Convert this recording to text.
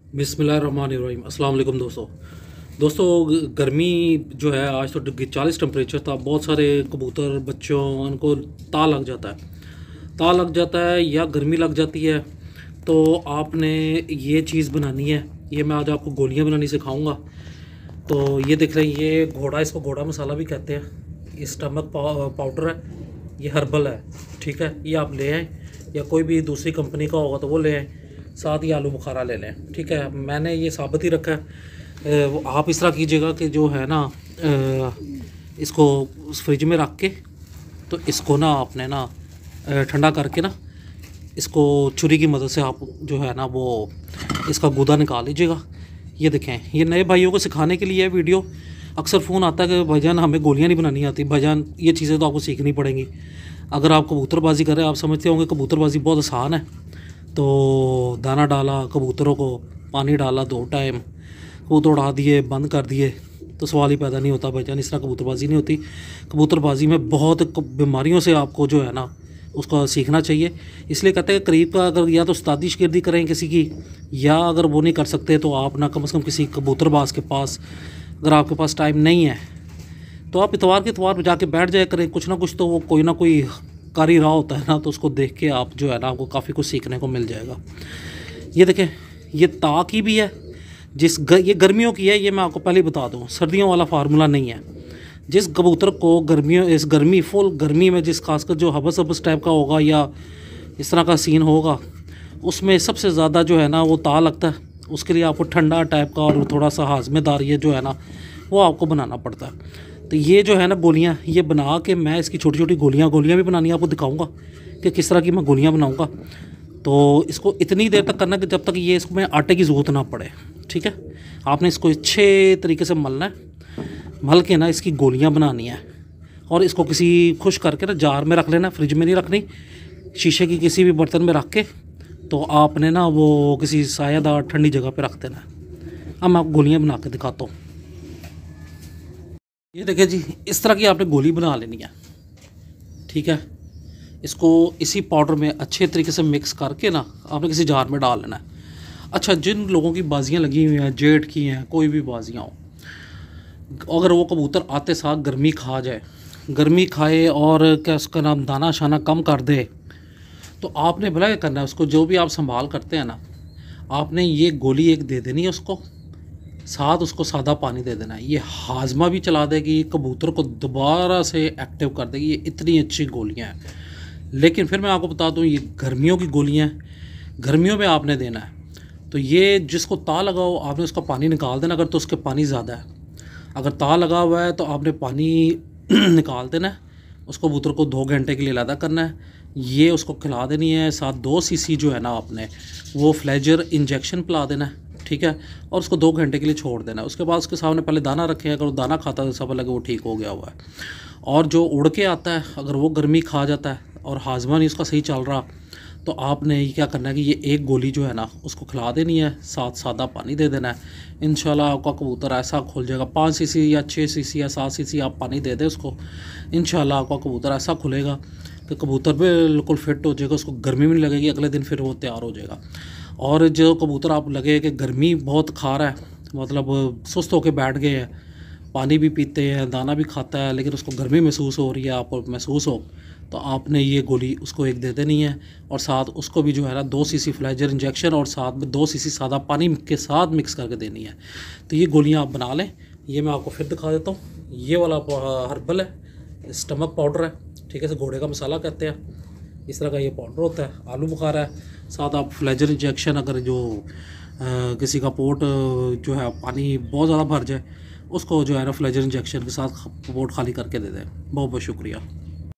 बिस्मिल्लाहिर्रहमानिर्रहीम। अस्सलाम वालेकुम दोस्तों, गर्मी जो है आज तो 40 टेम्परेचर था। बहुत सारे कबूतर बच्चों उनको ता लग जाता है या गर्मी लग जाती है। तो आपने ये चीज़ बनानी है। ये मैं आज आपको गोलियां बनानी सिखाऊंगा। तो ये देख रहे हैं, ये घोड़ा, इसको घोड़ा मसाला भी कहते हैं। ये स्टमक पाउडर है, ये हर्बल है, ठीक है। ये आप ले आएँ या कोई भी दूसरी कंपनी का होगा तो वो ले आएँ। साथ ही आलू बुखारा ले लें, ठीक है। मैंने ये साबित ही रखा है। वो आप इस तरह कीजिएगा कि जो है ना, इसको फ्रिज में रख के, तो इसको ना आपने ना ठंडा करके ना, इसको छुरी की मदद से आप जो है ना वो इसका गूदा निकाल लीजिएगा। ये देखें, ये नए भाइयों को सिखाने के लिए है वीडियो। अक्सर फ़ोन आता है कि भाईजान हमें गोलियां नहीं बनानी आती। भाईजान ये चीज़ें तो आपको सीखनी पड़ेंगी। अगर आप कबूतरबाजी कर रहे हैं, आप समझते होंगे कबूतरबाजी बहुत आसान है। तो दाना डाला, कबूतरों को पानी डाला 2 टाइम, कबूतर उड़ा दिए, बंद कर दिए, तो सवाल ही पैदा नहीं होता। भाईजान इस तरह कबूतरबाजी नहीं होती। कबूतरबाजी में बहुत बीमारियों से आपको जो है ना उसका सीखना चाहिए। इसलिए कहते हैं करीब का अगर या तो उस्तादी शिगिर्दी करें किसी की, या अगर वो नहीं कर सकते तो आप ना कम से कम किसी कबूतरबाज के पास, अगर आपके पास टाइम नहीं है तो आप इतवार के इतवार जाके बैठ जाया करें। कुछ ना कुछ तो वो कोई ना कोई कर ही रहा होता है ना, तो उसको देख के आप जो है ना आपको काफ़ी कुछ सीखने को मिल जाएगा। ये देखें, ये ता की भी है, ये गर्मियों की है। ये मैं आपको पहले ही बता दूँ, सर्दियों वाला फार्मूला नहीं है। जिस कबूतर को फुल गर्मी में, जिस खासकर जो हबस टाइप का होगा या इस तरह का सीन होगा, उसमें सबसे ज़्यादा जो है ना वो ता लगता है। उसके लिए आपको ठंडा टाइप का और थोड़ा सा हाजमेदार ये जो है ना वो आपको बनाना पड़ता है। तो ये जो है ना गोलियाँ, ये बना के मैं इसकी छोटी छोटी गोलियाँ भी बनानी आपको दिखाऊंगा कि किस तरह की मैं गोलियाँ बनाऊंगा। तो इसको इतनी देर तक करना कि जब तक ये इसको में आटे की ज़रूरत ना पड़े, ठीक है। आपने इसको अच्छे तरीके से मलना है, मल के ना इसकी गोलियाँ बनानी है। और इसको किसी खुश करके ना जार में रख लेना, फ्रिज में नहीं रखनी, शीशे की किसी भी बर्तन में रख के तो आपने ना वो किसी सायादार ठंडी जगह पे रख देना है। अब मैं आपको गोलियाँ बना के दिखाता हूँ। ये देखिए जी, इस तरह की आपने गोली बना लेनी है, ठीक है। इसको इसी पाउडर में अच्छे तरीके से मिक्स करके ना आपने किसी जार में डाल लेना है। अच्छा, जिन लोगों की बाजियाँ लगी हुई हैं, जेठ की हैं, कोई भी बाजियाँ हो, अगर वो कबूतर आते साथ गर्मी खा जाए, गर्मी खाए और क्या उसका नाम दाना शाना कम कर दे, तो आपने भला क्या करना है, उसको जो भी आप संभाल करते हैं ना, आपने ये गोली एक दे देनी है उसको, साथ उसको सादा पानी दे देना है। ये हाजमा भी चला देगी, कबूतर को दोबारा से एक्टिव कर देगी। ये इतनी अच्छी गोलियां हैं। लेकिन फिर मैं आपको बता दूं, ये गर्मियों की गोलियां हैं, गर्मियों में आपने देना है। तो ये जिसको ता लगा हो आपने उसका पानी निकाल देना, अगर तो उसके पानी ज़्यादा है। अगर ता लगा हुआ है तो आपने पानी निकाल देना है। उसको कबूतर को 2 घंटे के लिए अलग करना है। ये उसको खिला देनी है। साथ 2 सीसी जो है ना आपने वो फ्लेजर इंजेक्शन पिला देना है, ठीक है। और उसको 2 घंटे के लिए छोड़ देना है। उसके बाद उसके सामने पहले दाना रखें। अगर वो दाना खाता है तो सब लगे वो ठीक हो गया हुआ है। और जो उड़ के आता है, अगर वो गर्मी खा जाता है और हाजमा नहीं उसका सही चल रहा, तो आपने ये क्या करना है कि ये एक गोली जो है ना उसको खिला देनी है, साथ सादा पानी दे देना है। इंशाल्लाह आपका कबूतर ऐसा खुल जाएगा। 5 सीसी या 6 सीसी या 7 सीसी आप पानी दे दें उसको, इंशाल्लाह आपका कबूतर ऐसा खुलेगा कि कबूतर बिल्कुल फिट हो जाएगा। उसको गर्मी भी नहीं लगेगी, अगले दिन फिर वो तैयार हो जाएगा। और जो कबूतर आप लगे कि गर्मी बहुत खा रहा है, मतलब सुस्त होकर बैठ गए हैं, पानी भी पीते हैं, दाना भी खाता है, लेकिन उसको गर्मी महसूस हो रही है, आपको महसूस हो, तो आपने ये गोली उसको एक दे देनी है। और साथ उसको भी जो है ना 2 सीसी फ्लेजर इंजेक्शन और साथ में 2 सीसी सादा पानी के साथ मिक्स करके देनी है। तो ये गोलियां आप बना लें। ये मैं आपको फिर दिखा देता हूँ। ये वाला हर्बल है, स्टमक पाउडर है, ठीक है, इसे घोड़े का मसाला कहते हैं। इस तरह का ये पाउडर होता है। आलू बुखारा है, साथ आप फ्लेजर इंजेक्शन, अगर जो किसी का पोट जो है पानी बहुत ज़्यादा भर जाए, उसको जो है ना फ्लेजर इंजेक्शन के साथ पोट खाली करके दे दें। बहुत बहुत शुक्रिया।